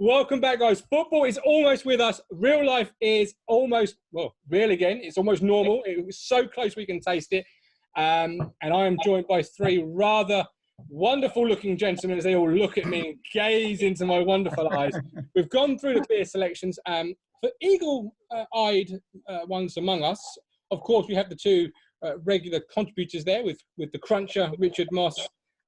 Welcome back, guys. Football is almost with us. Real life is almost, well, real again. It's almost normal. It was so close we can taste it. And I am joined by three rather wonderful-looking gentlemen as they all look at me and gaze into my wonderful eyes. We've gone through the beer selections. For eagle-eyed ones among us, of course, we have the two regular contributors there with the cruncher, Richard Moss,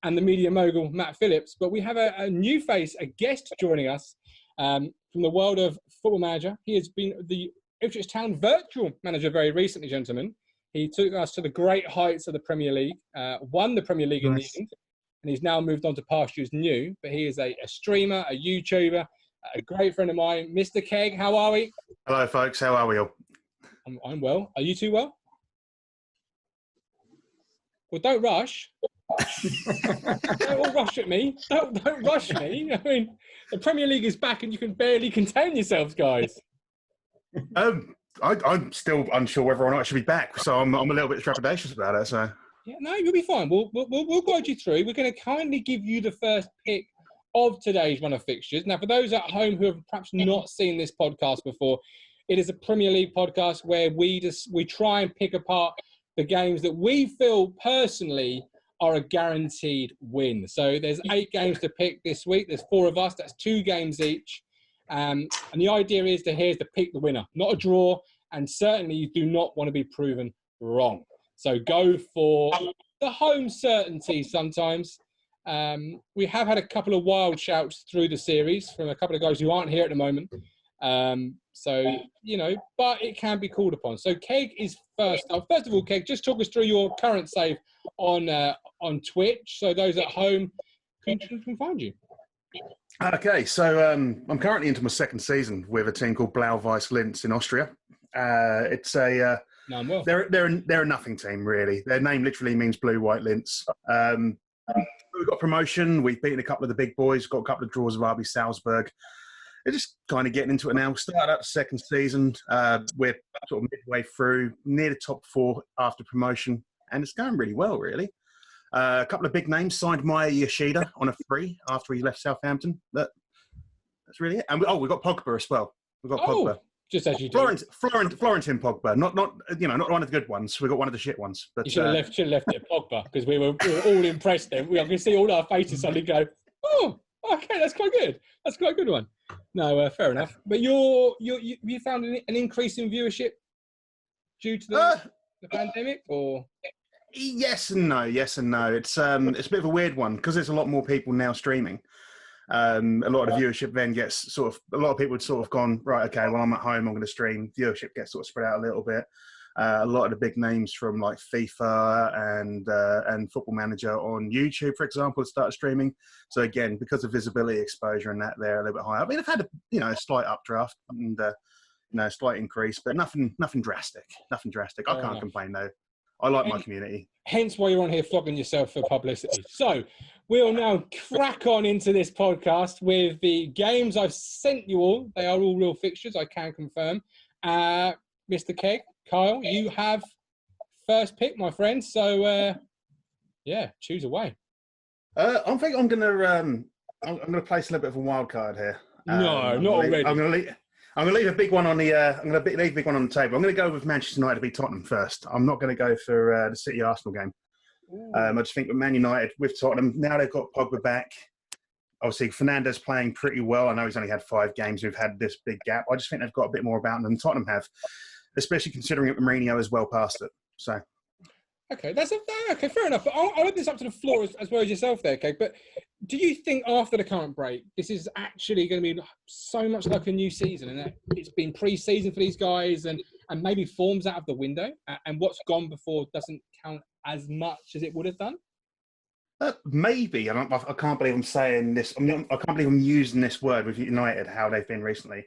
and the media mogul, Matt Phillips. But we have a new face, a guest joining us from the world of Football Manager. He has been the Ipswich Town virtual manager very recently, gentlemen. He took us to the great heights of the Premier League, won the Premier League in the end, and he's now moved on to pastures new. But he is a streamer, a YouTuber, a great friend of mine. Mr. Keg, how are we? Hello, folks. How are we all? I'm well. Are you two well? Well, don't rush. Don't all rush at me. Don't rush me. I mean, the Premier League is back and you can barely contain yourselves, guys. I'm still unsure whether or not I should be back, so I'm a little bit trepidatious about it. So yeah, no, you'll be fine. We'll guide you through. We're going to kindly give you the first pick of today's run of fixtures. Now, for those at home who have perhaps not seen this podcast before, it is a Premier League podcast where we try and pick apart the games that we feel personally are a guaranteed win. So there's 8 games to pick this week. There's 4 of us. That's 2 games each. And the idea is to pick the winner, not a draw. And certainly you do not want to be proven wrong. So go for the home certainty sometimes. We have had a couple of wild shouts through the series from a couple of guys who aren't here at the moment. So, you know, but it can be called upon. So Keg is first up. First of all, Keg, just talk us through your current save on Twitch, so those at home can find you. okay, so I'm currently into my 2nd season with a team called Blau-Weiß Linz in Austria. It's a they're a nothing team really. Their name literally means blue-white Linz. We've got promotion. We've beaten a couple of the big boys. Got a couple of draws of RB Salzburg. They're just kind of getting into it now. Started out the 2nd season. We're sort of midway through, near the top 4 after promotion, and it's going really well, really. A couple of big names signed Maya Yoshida on a free after he left Southampton. That's really it. And we've got Pogba as well. We've got Pogba. Just as you do. Florentin Pogba, not one of the good ones. We got one of the shit ones. But you should have left it at Pogba because we were all impressed. Then I can see all our faces suddenly go, oh, okay, that's quite good. That's quite a good one. No, fair enough. But you found an increase in viewership due to the pandemic, or? Yes and no. It's a bit of a weird one because there's a lot more people now streaming. A lot of the viewership then gets a lot of people had sort of gone, right, okay, well, I'm at home, I'm going to stream. Viewership gets sort of spread out a little bit. A lot of the big names from like FIFA and Football Manager on YouTube, for example, started streaming. So again, because of visibility, exposure, and that, they're a little bit higher. I mean, I've had a slight updraft and a slight increase, but nothing drastic. Nothing drastic. I can't complain though. I like my community. Hence why you're on here flogging yourself for publicity. So we'll now crack on into this podcast with the games I've sent you all. They are all real fixtures, I can confirm. Mr. Keg, Kyle, you have first pick, my friend. So, choose away. I think I'm gonna place a little bit of a wild card here. No, not already. I'm gonna leave a big one on the. Leave a big one on the table. I'm gonna go with Manchester United to beat Tottenham first. I'm not gonna go for the City Arsenal game. I just think with Man United with Tottenham now they've got Pogba back. Obviously, Fernandes playing pretty well. I know he's only had 5 games. We've had this big gap. I just think they've got a bit more about them than Tottenham have, especially considering that Mourinho is well past it. So, okay, fair enough. But I'll open this up to the floor as well as yourself there, Keg. But do you think after the current break, this is actually going to be so much like a new season, and that it's been pre-season for these guys, and maybe forms out of the window, and what's gone before doesn't count as much as it would have done? Maybe. I can't believe I'm saying this. I can't believe I'm using this word with United, how they've been recently.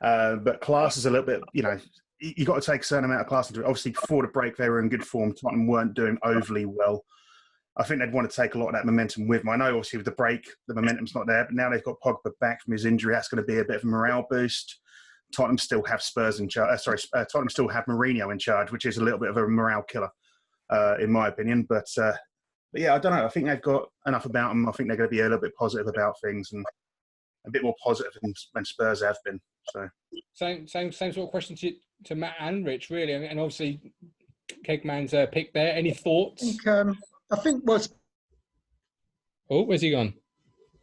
But class is a little bit, you've got to take a certain amount of class into it. Obviously, before the break, they were in good form. Tottenham weren't doing overly well. I think they'd want to take a lot of that momentum with them. I know, obviously, with the break, the momentum's not there. But now they've got Pogba back from his injury. That's going to be a bit of a morale boost. Tottenham still have Spurs in charge. Tottenham still have Mourinho in charge, which is a little bit of a morale killer, in my opinion. But yeah, I don't know. I think they've got enough about them. I think they're going to be a little bit positive about things. And a bit more positive than Spurs have been. So same sort of question to Matt and Rich, really, and obviously Keg Man's pick there. Any thoughts? I think was. Oh, where's he gone?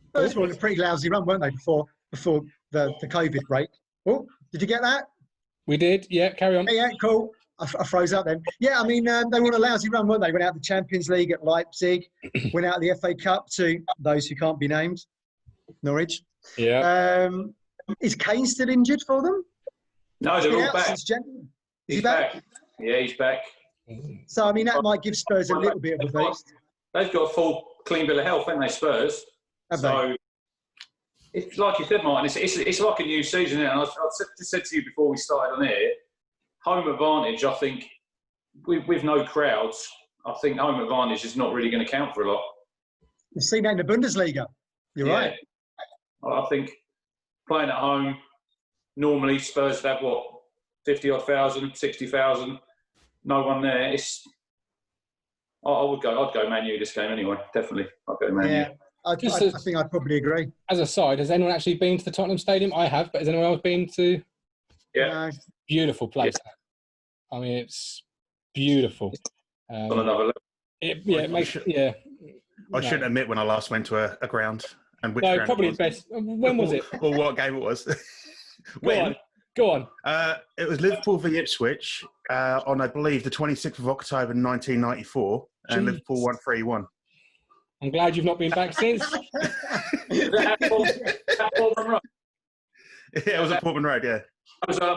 Spurs were on a pretty lousy run, weren't they, before the COVID break? Oh, did you get that? We did. Yeah, carry on. Yeah, cool. I froze up then. Yeah, I mean, they were on a lousy run, weren't they? Went out the Champions League at Leipzig, went out the FA Cup to those who can't be named, Norwich. Yeah. Is Kane still injured for them? No, they're all back. He's back? Yeah, he's back. So, I mean, that might give Spurs a little bit of a boost. They've got a full, clean bill of health, haven't they, Spurs? It's like you said, Martin, it's like a new season. And I said to you before we started on here, home advantage, I think, with no crowds, I think home advantage is not really going to count for a lot. You've seen that in the Bundesliga. You're right. I think playing at home, normally Spurs have, 50-odd thousand, 60,000, no one there. I'd go Man U this game anyway, definitely. I'd go Man U. I think I'd probably agree. As a side, has anyone actually been to the Tottenham Stadium? I have, but has anyone else been to? Yeah. Beautiful place. Yeah. I mean, it's beautiful. On another level. I shouldn't admit when I last went to a ground and which ground probably it was. best. When was it? Or what game it was. Go on. It was Liverpool v Ipswich on, I believe, the 26th of October 1994, and Liverpool won 3-1. I'm glad you've not been back since. Yeah, it was at Portman Road, yeah.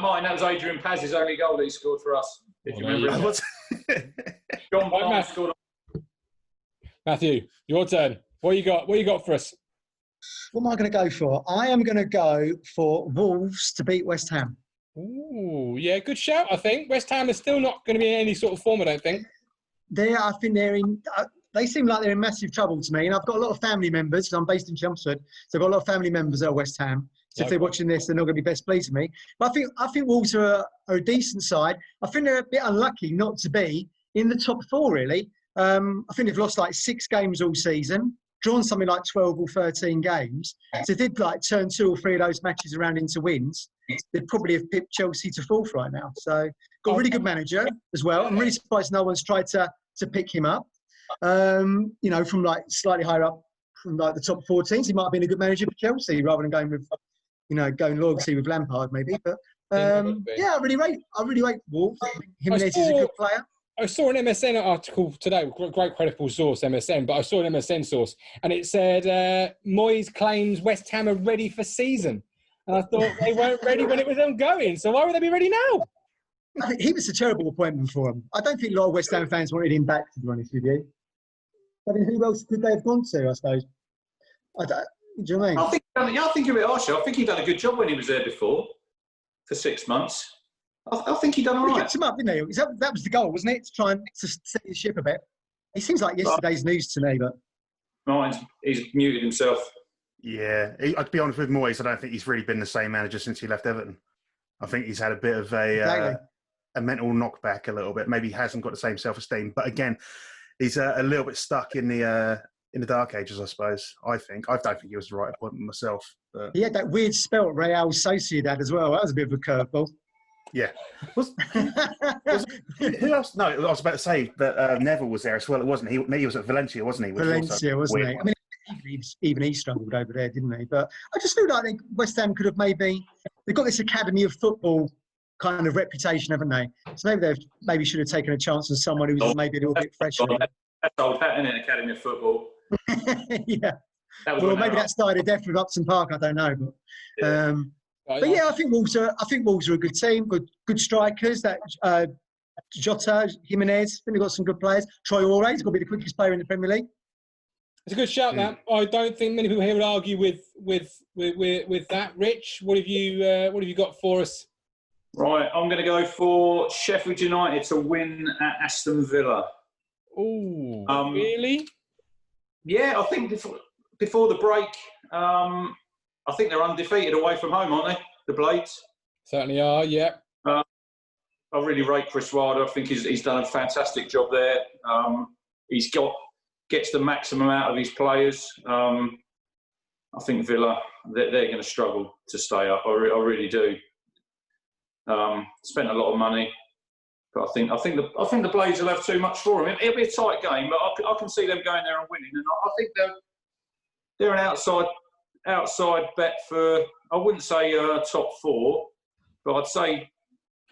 Martin, that was Adrian Paz's only goal that he scored for us, if you remember. John Barnes scored. Matthew, your turn. What you got for us? What am I going to go for? I am going to go for Wolves to beat West Ham. Ooh, yeah, good shout, I think. West Ham is still not going to be in any sort of form, I don't think. I think they're in... They seem like they're in massive trouble to me. And I've got a lot of family members, because I'm based in Chelmsford, so I've got a lot of family members at West Ham. So if they're watching this, they're not going to be best pleased with me. But I think Wolves are a decent side. I think they're a bit unlucky not to be in the top four, really. I think they've lost 6 games all season, drawn something like 12 or 13 games. So if they did turn 2 or 3 of those matches around into wins, they'd probably have pipped Chelsea to 4th right now. So got a really good manager as well. I'm really surprised no one's tried to pick him up. From slightly higher up from the top 4 teams, he might have been a good manager for Chelsea rather than going with, going loyalty with Lampard maybe. But I really rate Wolves. Jimenez is a good player. I saw an MSN article today, great credible source, MSN, but I saw an MSN source, and it said Moyes claims West Ham are ready for season. And I thought they weren't ready when it was ongoing, so why would they be ready now? I think he was a terrible appointment for him. I don't think a lot of West Ham fans wanted him back, to be honest with you. I mean, who else could they have gone to, I suppose? Do you know what I mean? I think you're a bit harsh. I think he'd done a good job when he was there before, for 6 months. I think he'd done all right. He kept him up, didn't he? That was the goal, wasn't it? To try and set his ship a bit. He seems like yesterday's news to me, but... Martin's, he's muted himself. Yeah. To be honest with Moyes, I don't think he's really been the same manager since he left Everton. I think he's had a bit of a mental knockback a little bit. Maybe he hasn't got the same self-esteem. But again, he's a little bit stuck in the dark ages, I suppose. I don't think he was the right appointment myself. But... He had that weird spell at Real Sociedad as well. That was a bit of a curveball. Yeah. Who else? No, I was about to say that Neville was there as well. It wasn't he? He was at Valencia, wasn't he? Valencia, wasn't he? I mean, even he struggled over there, didn't he? But I just feel like West Ham could have they've got this academy of football kind of reputation, haven't they? So maybe should have taken a chance on someone who was maybe a little bit fresher. That's old hat, isn't it? Academy of football. Yeah. Maybe that started death with Upton Park. I don't know, but. I think Wolves are a good team, good strikers. That Jota, Jimenez, I think they've got some good players. Troy Always got to be the quickest player in the Premier League. It's a good shout, that. I don't think many people here would argue with that. Rich, what have you got for us? Right, I'm going to go for Sheffield United to win at Aston Villa. Oh, really? Yeah, I think before the break. I think they're undefeated away from home, aren't they? The Blades? Certainly are, yeah. I really rate Chris Wilder. I think he's done a fantastic job there. He's gets the maximum out of his players. I think Villa, they're going to struggle to stay up. I really do. Spent a lot of money, but I think the Blades will have too much for them. It'll be a tight game, but I can see them going there and winning. And I think they're an outside bet for, I wouldn't say top 4, but I'd say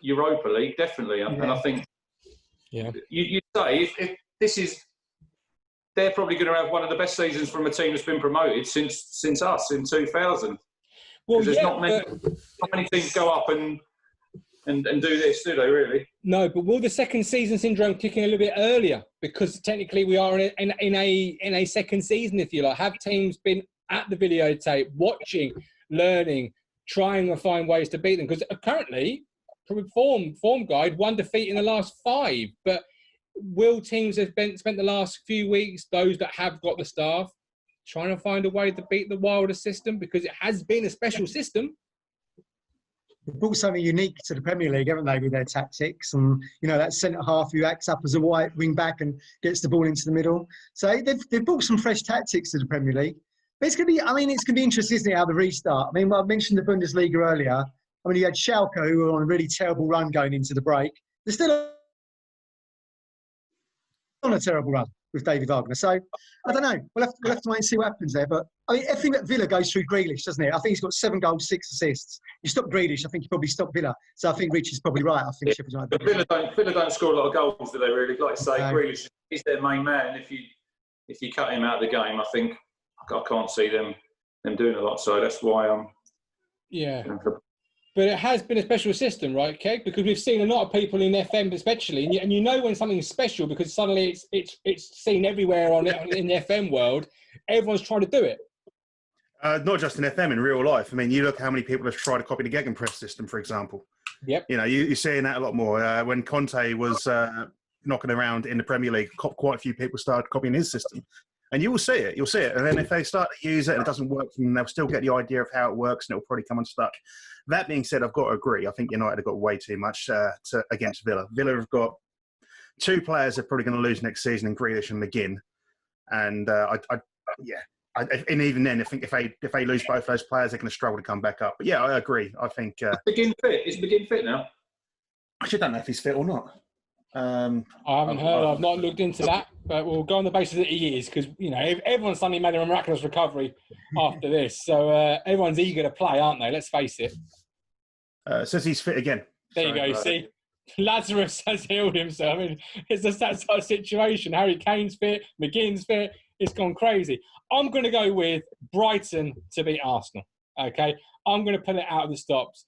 Europa League definitely. And I think you say if this is. They're probably going to have one of the best seasons from a team that's been promoted since us in 2000. Well, there's not many teams go up and do this, do they? Really? No, but will the second season syndrome kick in a little bit earlier? Because technically we are in a second season, if you like. Have teams been at the videotape, watching, learning, trying to find ways to beat them? Because currently, form guide, 1 defeat in the last 5, but. Will teams have spent the last few weeks, those that have got the staff, trying to find a way to beat the Wilder system? Because it has been a special system. They've brought something unique to the Premier League, haven't they, with their tactics? And, that centre-half who acts up as a wide wing-back and gets the ball into the middle. So they've brought some fresh tactics to the Premier League. But it's going to be interesting, isn't it, how the restart? I mentioned the Bundesliga earlier. You had Schalke, who were on a really terrible run going into the break. They're still on a terrible run with David Wagner. So, I don't know. We'll have to wait and see what happens there. But, everything at Villa goes through Grealish, doesn't it? I think he's got 7 goals, 6 assists. You stop Grealish, I think you probably stop Villa. So, I think Rich is probably right. I think Sheffield's right. But Villa don't score a lot of goals, do they, really? Like I say, Grealish is their main man. If you cut him out of the game, I think I can't see them doing a lot. So, that's why Yeah. But it has been a special system, right, Keg? Because we've seen a lot of people in FM especially, and you know when something's special because suddenly it's seen everywhere in the FM world. Everyone's trying to do it. Not just in FM, in real life. You look how many people have tried to copy the Gegenpress system, for example. Yep. You're seeing that a lot more. When Conte was knocking around in the Premier League, quite a few people started copying his system. And you will see it. You'll see it. And then if they start to use it and it doesn't work for them, they'll still get the idea of how it works and it'll probably come unstuck. That being said, I've got to agree. I think United have got way too much against Villa. Villa have got 2 players that are probably going to lose next season in Grealish and McGinn. And and even then, I think if they lose both those players, they're going to struggle to come back up. But yeah, I agree. I think McGinn fit. Is McGinn fit now? I actually don't know if he's fit or not. I haven't heard. I've not looked into that, but we'll go on the basis that he is, because everyone's suddenly made a miraculous recovery after this. So everyone's eager to play, aren't they? Let's face it. Says he's fit again. There you go. See, Lazarus has healed himself. It's just that sort of situation. Harry Kane's fit, McGinn's fit. It's gone crazy. I'm going to go with Brighton to beat Arsenal. Okay, I'm going to put it out of the stops.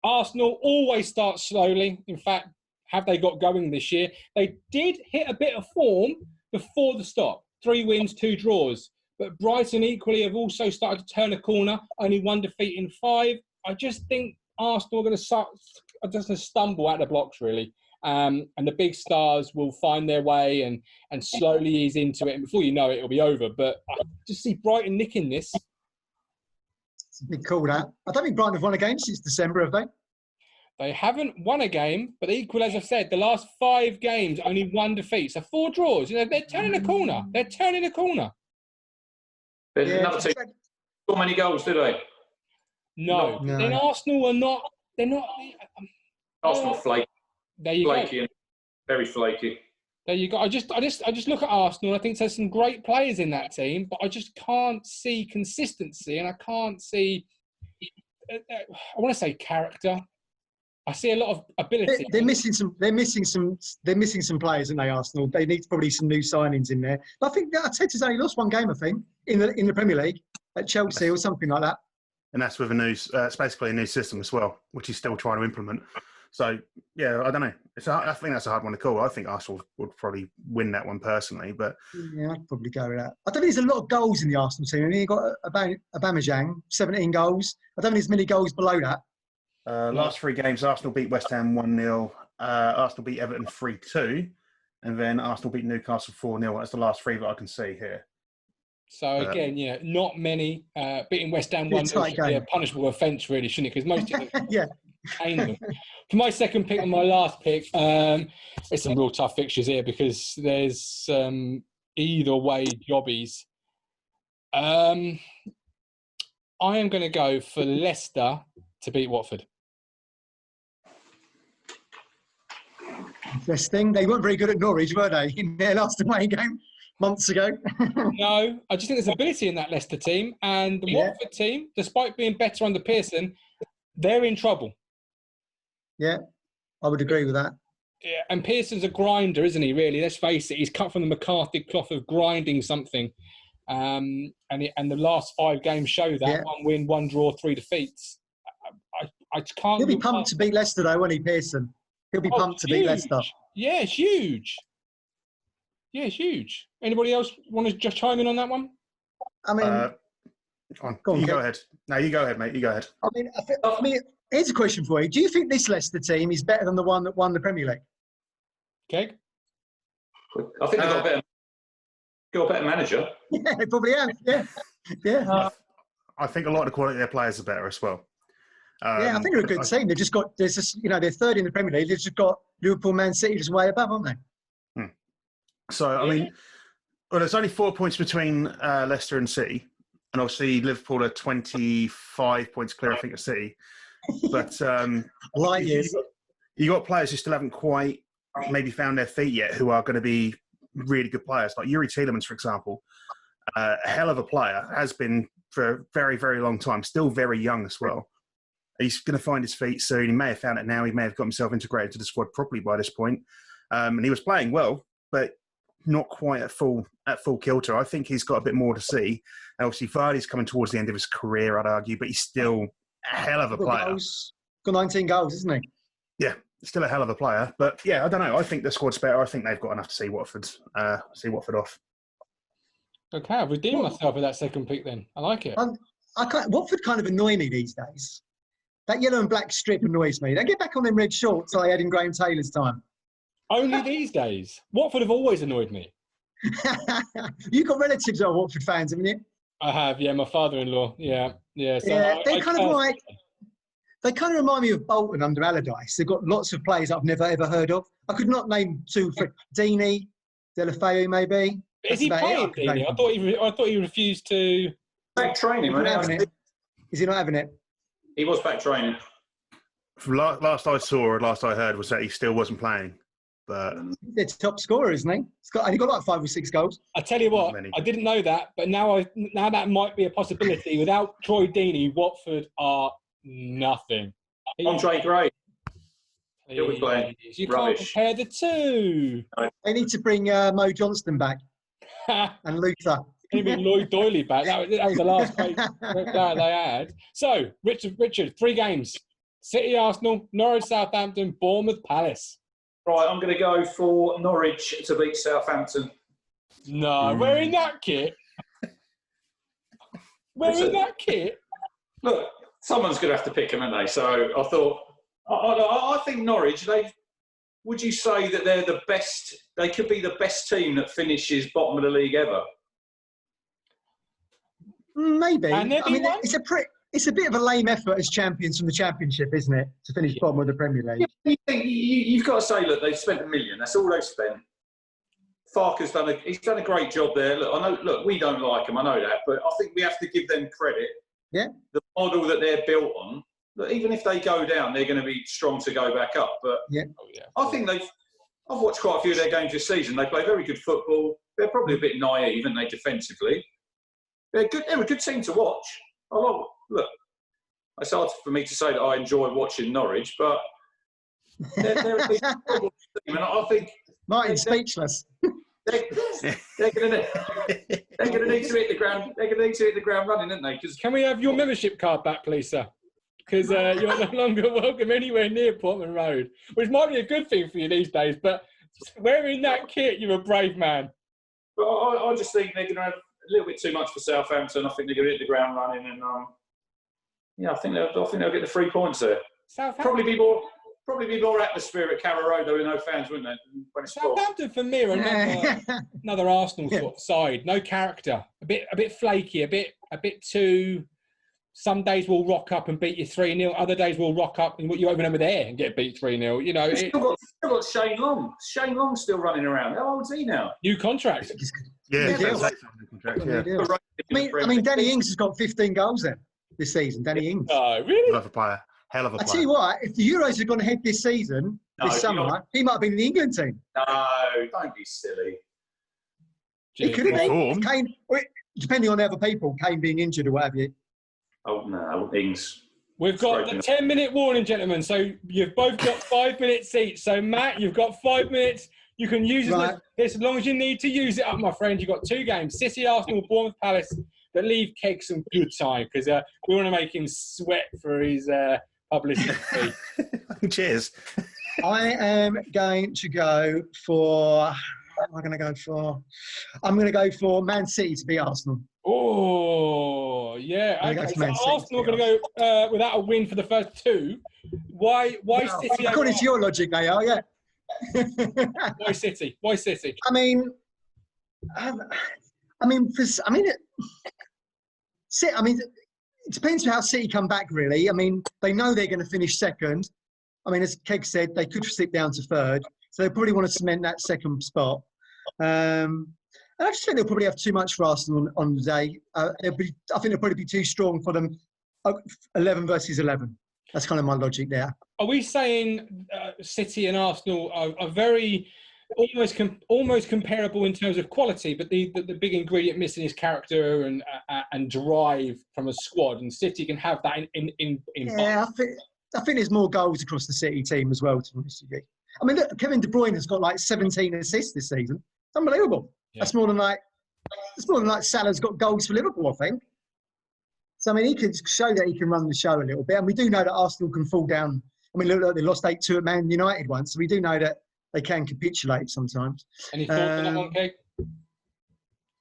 Arsenal always start slowly. In fact, have they got going this year? They did hit a bit of form before the stop. 3 wins, 2 draws. But Brighton equally have also started to turn a corner. Only 1 defeat in 5. I just think Arsenal are going to stumble out the blocks, really. And the big stars will find their way and slowly ease into it. And before you know it, it'll be over. But I just see Brighton nicking this. It's a big call, that. I don't think Brighton have won a game since December, have they? They haven't won a game, but equally, as I've said, the last 5 games, only 1 defeat. So 4 draws. They're turning a corner. They're turning a corner. There's another team. So many goals, do they? No. Then Arsenal are not. They're not. Arsenal flaky. There you flaky go. And very flaky. There you go. I just look at Arsenal. And I think there's some great players in that team, but I just can't see consistency, and I can't see. I want to say character. I see a lot of ability. They're missing some players, aren't they, Arsenal? They need probably some new signings in there. But I think Arteta's only lost 1 game, I think, in the Premier League at Chelsea or something like that. And that's with it's basically a new system as well, which he's still trying to implement. So yeah, I don't know. I think that's a hard one to call. I think Arsenal would probably win that one personally, but yeah, I'd probably go with that. I don't think there's a lot of goals in the Arsenal team. I mean, you've got Aubameyang, 17 goals. I don't think there's many goals below that. Last 3 games, Arsenal beat West Ham 1-0, Arsenal beat Everton 3-2, and then Arsenal beat Newcastle 4-0. That's the last 3 that I can see here. So again, not many. Beating West Ham 1-0 should be a punishable offence, really, shouldn't it? Because most of them cane them. For my second pick and my last pick, it's some real tough fixtures here because there's either way jobbies. I am going to go for Leicester to beat Watford. Interesting. They weren't very good at Norwich, were they, in their last away game months ago? No, I just think there's ability in that Leicester team. And the Watford team, despite being better under Pearson, they're in trouble. Yeah, I would agree with that. Yeah, and Pearson's a grinder, isn't he, really? Let's face it, he's cut from the McCarthy cloth of grinding something. And the last 5 games show that. Yeah. 1 win, 1 draw, 3 defeats. I can't... He'll be pumped to beat Leicester, though, won't he, Pearson? He'll be pumped to beat Leicester. Yeah, it's huge. Yeah, it's huge. Anybody else want to just chime in on that one? I mean... Go ahead. No, you go ahead, mate. You go ahead. I mean, here's a question for you. Do you think this Leicester team is better than the one that won the Premier League? Keg? I think they've got a better manager. Yeah, they probably have. Yeah. I think a lot of the quality of their players are better as well. I think they're a good team. They've just got, they're 3rd in the Premier League. They've just got Liverpool, Man City just way above, haven't they? So, I mean, there's only 4 points between Leicester and City. And obviously, Liverpool are 25 points clear, I think, of City. But you got players who still haven't quite maybe found their feet yet, who are going to be really good players. Like Yuri Tielemans, for example, a hell of a player, has been for a very, very long time, still very young as well. He's going to find his feet soon. He may have found it now. He may have got himself integrated to the squad properly by this point. And he was playing well, but not quite at full kilter. I think he's got a bit more to see. And obviously, Vardy's coming towards the end of his career, I'd argue, but he's still a hell of a player. Got 19 goals, isn't he? Yeah, still a hell of a player. But yeah, I don't know. I think the squad's better. I think they've got enough to see Watford off. Okay, I've redeemed myself with that second pick then. I like it. Watford kind of annoy me these days. That yellow and black strip annoys me. They get back on them red shorts I had in Graham Taylor's time. Only these days. Watford have always annoyed me. You've got relatives that are Watford fans, haven't you? I have, yeah. My father-in-law, yeah. So they kind of remind me of Bolton under Allardyce. They've got lots of players I've never ever heard of. I could not name 2 for Deeney, Delafeu, maybe. Is he playing Deeney? I thought he refused to. Back training, Is he not having it? He was back training. From last I heard was that he still wasn't playing. But they're top scorer, isn't he? He got like 5 or 6 goals. I tell you what, I didn't know that, but now that might be a possibility. Without Troy Deeney, Watford are nothing. Andre Gray. You can't compare the two. They need to bring Mo Johnston back and Luther. Even Lloyd Doyley back. That was the last great player they had. So, Richard, 3 games. City, Arsenal, Norwich, Southampton, Bournemouth, Palace. Right, I'm going to go for Norwich to beat Southampton. No, wearing that kit? That kit? Look, someone's going to have to pick them, aren't they? So I thought, I think Norwich, would you say that they're the best, they could be the best team that finishes bottom of the league ever? Maybe. I mean, it's a bit of a lame effort as champions from the Championship, isn't it, to finish bottom of the Premier League? You've got to say, look, they've spent $1 million. That's all they've spent. Farke's done a great job there. Look, we don't like them, I know that, but I think we have to give them credit. Yeah. The model that they're built on, look, even if they go down, they're going to be strong to go back up. But I think I've watched quite a few of their games this season. They play very good football. They're probably a bit naive, aren't they, defensively? They're good. They're a good team to watch. Look, it's hard for me to say that I enjoy watching Norwich, but they're a decent football team, and I think Martin's speechless. They're going to need to hit the ground. They're going to need to hit the ground running, aren't they? Can we have your membership card back, please, sir? Because you're no longer welcome anywhere near Portman Road, which might be a good thing for you these days. But wearing that kit, you're a brave man. But I just think they're going to have a little bit too much for Southampton. I think they're going to hit the ground running, and I think they'll get the 3 points there. Probably be more atmosphere at Carrow Road, though, with no fans, wouldn't they? Southampton for me are another Arsenal sort of side. No character, a bit flaky, a bit too. Some days we'll rock up and beat you 3-0. Other days we'll rock up and you open over there and get beat 3-0. You know, still got Shane Long. Shane Long's still running around. How old's he now? New contract. Yeah. I mean, Danny Ings has got 15 goals then. this season, Danny Ings. Oh, really? Hell of a player. Hell of a player. I tell you what, if the Euros had gone ahead this season, this summer, he might have been in the England team. No, don't be silly. He could have been. Kane, depending on the other people, Kane being injured or whatever. Oh, no, Ings. We've got the 10-minute warning, gentlemen. So you've both got 5 minutes each. So, Matt, you've got 5 minutes. You can use this as long as you need to use it up, my friend. You've got 2 games, City, Arsenal, Bournemouth, Palace. But leave Keg some good time because we want to make him sweat for his publicity. Cheers. I am going to go for... What am I going to go for? I'm going to go for Man City to beat Arsenal. Oh, yeah. Okay. So Arsenal are going to go without a win for the first 2. Why City? According to your logic, they are, yeah. Why City? Why City? I mean, it depends how City come back, really. I mean, they know they're going to finish second. I mean, as Keg said, they could slip down to third. So they probably want to cement that second spot. And I just think they'll probably have too much for Arsenal on the day. I think they'll probably be too strong for them. 11 versus 11. That's kind of my logic there. Are we saying City and Arsenal are very almost comparable in terms of quality, but the big ingredient missing is character and drive from a squad, and City can have that in yeah, I think there's more goals across the City team as well, to be honest with you. I mean, look, Kevin De Bruyne has got like 17 assists this season. It's unbelievable. Yeah. That's more than like Salah's got goals for Liverpool, I think. So, I mean, he could show that he can run the show a little bit. And we do know that Arsenal can fall down. I mean, look, they lost 8-2 at Man United once. So we do know that they can capitulate sometimes. Any thoughts on that one, Keg?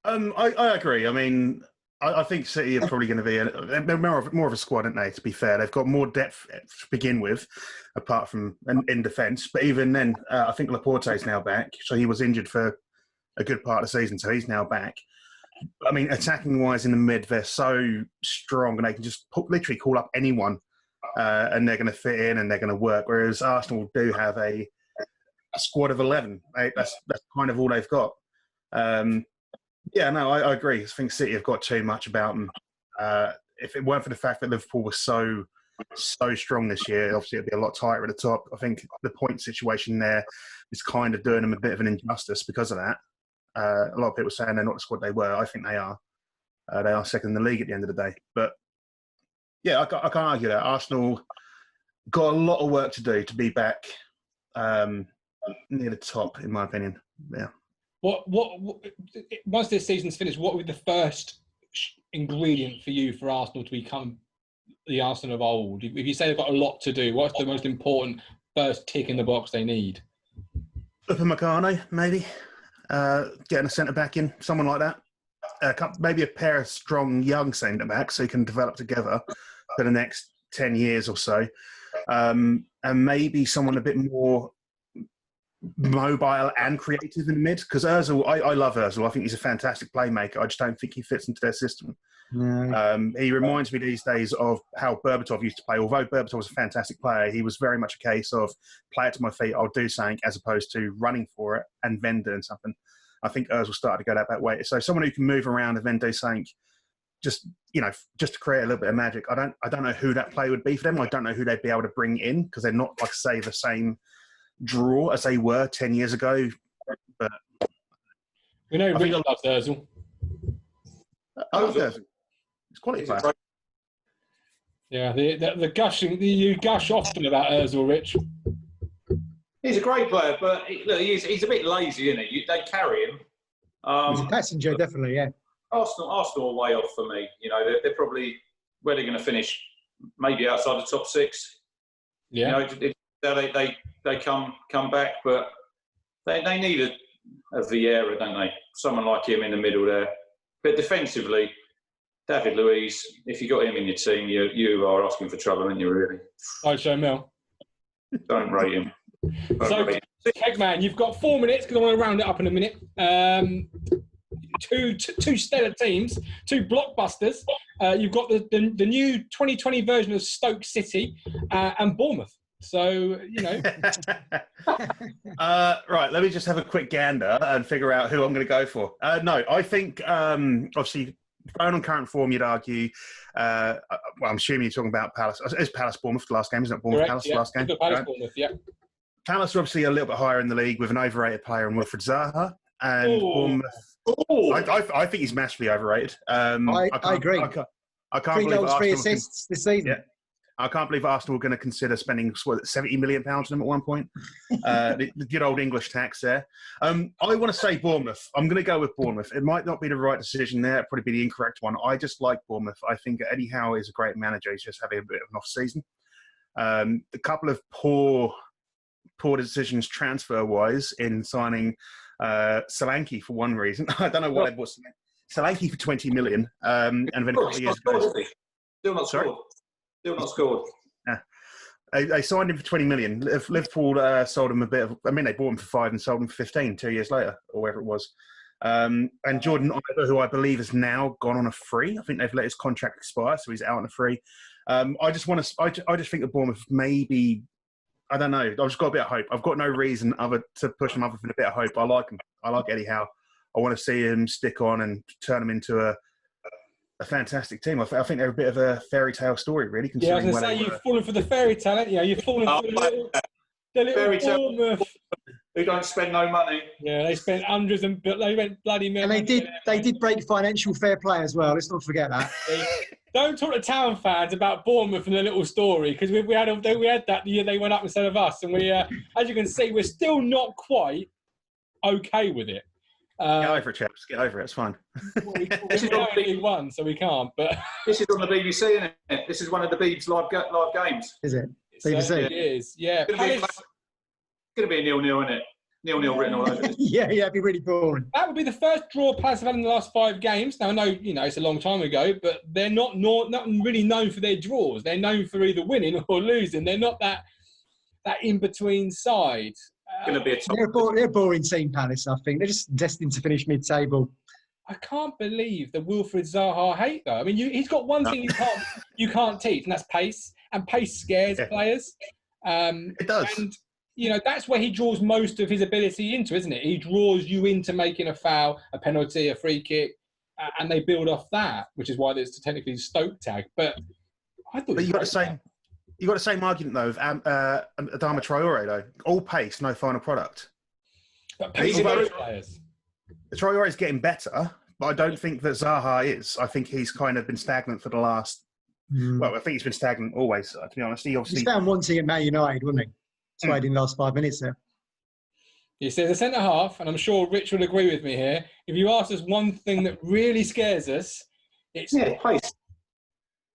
I agree. I mean, I think City are probably going to be they're more of a squad, aren't they, to be fair? They've got more depth to begin with, apart from in defence. But even then, I think Laporte's now back. So he was injured for a good part of the season, so he's now back. I mean, attacking-wise in the mid, they're so strong and they can just literally call up anyone and they're going to fit in and they're going to work, whereas Arsenal do have a squad of 11. That's kind of all they've got. Yeah, no, I agree. I think City have got too much about them. If it weren't for the fact that Liverpool was so strong this year, obviously it'd be a lot tighter at the top. I think the point situation there is kind of doing them a bit of an injustice because of that. A lot of people saying they're not the squad they were. I think they are. They are second in the league at the end of the day. But yeah, I can't argue that. Arsenal got a lot of work to do to be back near the top, in my opinion. Yeah. What once this season's finished, what would be the first ingredient for you for Arsenal to become the Arsenal of old? If you say they've got a lot to do, what's the most important first tick in the box they need? Upamecano, maybe. Getting a centre-back in, someone like that. Maybe a pair of strong young centre-backs who can develop together for the next 10 years or so. And maybe someone a bit more mobile and creative in the mid. Because Ozil, I love Ozil. I think he's a fantastic playmaker. I just don't think he fits into their system. No. He reminds me these days of how Berbatov used to play. Although Berbatov was a fantastic player, he was very much a case of play it to my feet, I'll do something, as opposed to running for it and then doing something. I think Ozil started to go that way. So someone who can move around and then do something, just to create a little bit of magic. I don't know who that play would be for them. I don't know who they'd be able to bring in because they're not, like say, the same draw as they were 10 years ago. But we know Rich loves Ozil. I love Ozil. It's quality player. Yeah, the gushing, you gush often about Ozil, Rich. He's a great player, but he's a bit lazy, isn't he? They carry him. He's a passenger, definitely, yeah. Arsenal are way off for me. You know, they're probably where they're going to finish, maybe outside the top 6. Yeah. You know, they come back, but they need a Vieira, don't they? Someone like him in the middle there. But defensively, David Luiz, if you got him in your team, you are asking for trouble, aren't you, really? Right, so Mel. Don't rate him. So, Keg Man, you've got 4 minutes because I want to round it up in a minute. Two stellar teams, 2 blockbusters. You've got the new 2020 version of Stoke City and Bournemouth. So, you know. Right, let me just have a quick gander and figure out who I'm going to go for. No, I think, obviously, going on current form, you'd argue. Well, I'm assuming you're talking about Palace. It's Palace Bournemouth the last game, isn't it? Bournemouth Palace the last game. Palace Bournemouth, yeah. Palace are obviously a little bit higher in the league with an overrated player in Wilfried Zaha, and Bournemouth. I think he's massively overrated. I agree. I can't 3 believe goals, 3 assists this season. Yeah. I can't believe Arsenal were going to consider spending £70 million on him at one point. The good old English tax there. I want to say Bournemouth. I'm going to go with Bournemouth. It might not be the right decision there. It'd probably be the incorrect one. I just like Bournemouth. I think Eddie Howe is a great manager. He's just having a bit of an off-season. A couple of poor decisions transfer-wise in signing Solanke for one reason. I don't know what it was. Solanke for 20 million. And then a couple of years ago. Still not scored. Still not scored. Yeah. They signed him for 20 million. Liverpool sold him a bit of... I mean, they bought him for 5 and sold him for 15 2 years later, or whatever it was. And Jordan Iver, who I believe has now gone on a free. I think they've let his contract expire, so he's out on a free. I just think that Bournemouth maybe... I don't know. I've just got a bit of hope. I've got no reason to push them other than a bit of hope. I like him. I like Eddie Howe. I want to see him stick on and turn him into a fantastic team. I think they're a bit of a fairy tale story, really. Yeah, I was going to say, you've fallen for the fairy tale, haven't you? You've fallen for the little fairy tale. Bournemouth. Who don't spend no money. Yeah, they spent hundreds and they went bloody millions. And they did break financial fair play as well. Let's not forget that. Don't talk to town fans about Bournemouth and the little story, because we had that the year they went up instead of us, and we, as you can see, we're still not quite okay with it. Get over it, chaps. Get over it. It's fine. We're only one, so we can't. But this is on the BBC, isn't it? This is one of the Beebs live games. Is it? BBC. It is. Yeah. It's going to be a 0-0, isn't it? 0-0 written all over it. Yeah, it'd be really boring. That would be the first draw Palace have had in the last 5 games. Now, I know, it's a long time ago, but they're not really known for their draws. They're known for either winning or losing. They're not that in-between side. Going to be they're a boring team, Palace, I think. They're just destined to finish mid-table. I can't believe the Wilfried Zaha hate, though. I mean, he's got one thing you can't teach, and that's pace. And pace scares players. It does. And that's where he draws most of his ability into, isn't it? He draws you into making a foul, a penalty, a free kick, and they build off that, which is why there's technically a Stoke tag. But I thought you got the same argument though of Adama Traore though. All pace, no final product. But pace players. Traore is getting better, but I don't think that Zaha is. I think he's kind of been stagnant for the last. Well, I think he's been stagnant always. To be honest, he's found one thing at Man United, wasn't he? Played in the last 5 minutes there. He says a centre half, and I'm sure Rich would agree with me here. If you ask us one thing that really scares us, it's pace.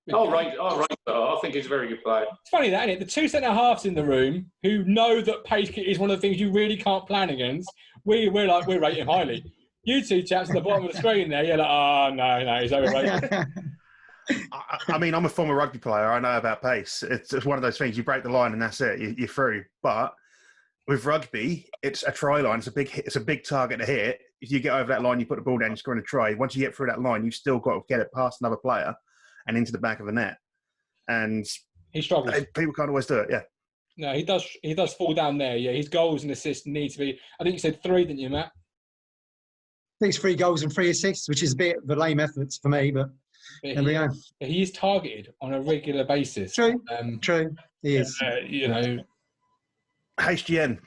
Right. I think he's a very good player. It's funny that, isn't it? The 2 centre halves in the room who know that pace is one of the things you really can't plan against. We rate him highly. You two chaps at the bottom of the screen there, you're like, oh no, he's overrated. I mean, I'm a former rugby player. I know about pace. It's one of those things. You break the line and that's it. You're through. But with rugby, it's a try line. It's a big target to hit. If you get over that line, you put the ball down, you're scoring a try. Once you get through that line, you've still got to get it past another player and into the back of the net. And he struggles. People can't always do it. Yeah. No, he does. He does fall down there. Yeah, his goals and assists need to be. I think you said 3, didn't you, Matt? I think it's 3 goals and 3 assists, which is a bit of a lame effort for me, but there we go. He is targeted on a regular basis. True. True. He is. HGN,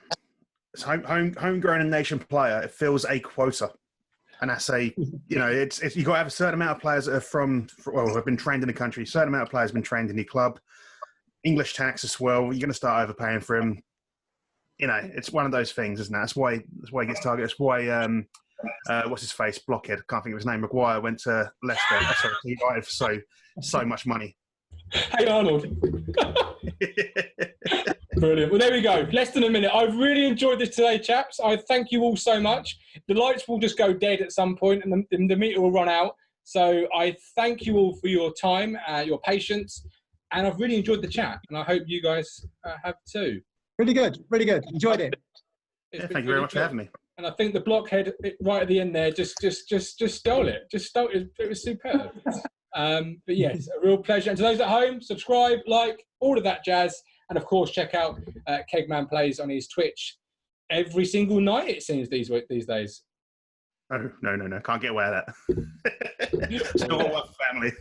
it's homegrown and nation player. It fills a quota, and that's it's you got to have a certain amount of players that are have been trained in the country. A certain amount of players have been trained in the club. English tax as well. You're going to start overpaying for him. It's one of those things, isn't it? That's why he gets targeted. That's why what's his face? Blockhead. Can't think of his name. Maguire went to Leicester. Sorry, he died for so much money. Hey Arnold. Brilliant. Well, there we go. Less than a minute. I've really enjoyed this today, chaps. I thank you all so much. The lights will just go dead at some point, and the meter will run out. So I thank you all for your time, your patience, and I've really enjoyed the chat. And I hope you guys have too. Really good. Really good. Enjoyed it. Thank you very much for having me. And I think the blockhead right at the end there just stole it. It was superb. But yes, a real pleasure. And to those at home, subscribe, like, all of that jazz. And of course, check out Keg Man Plays on his Twitch every single night, it seems, these days. Oh, no. Can't get away with that. Still got one family.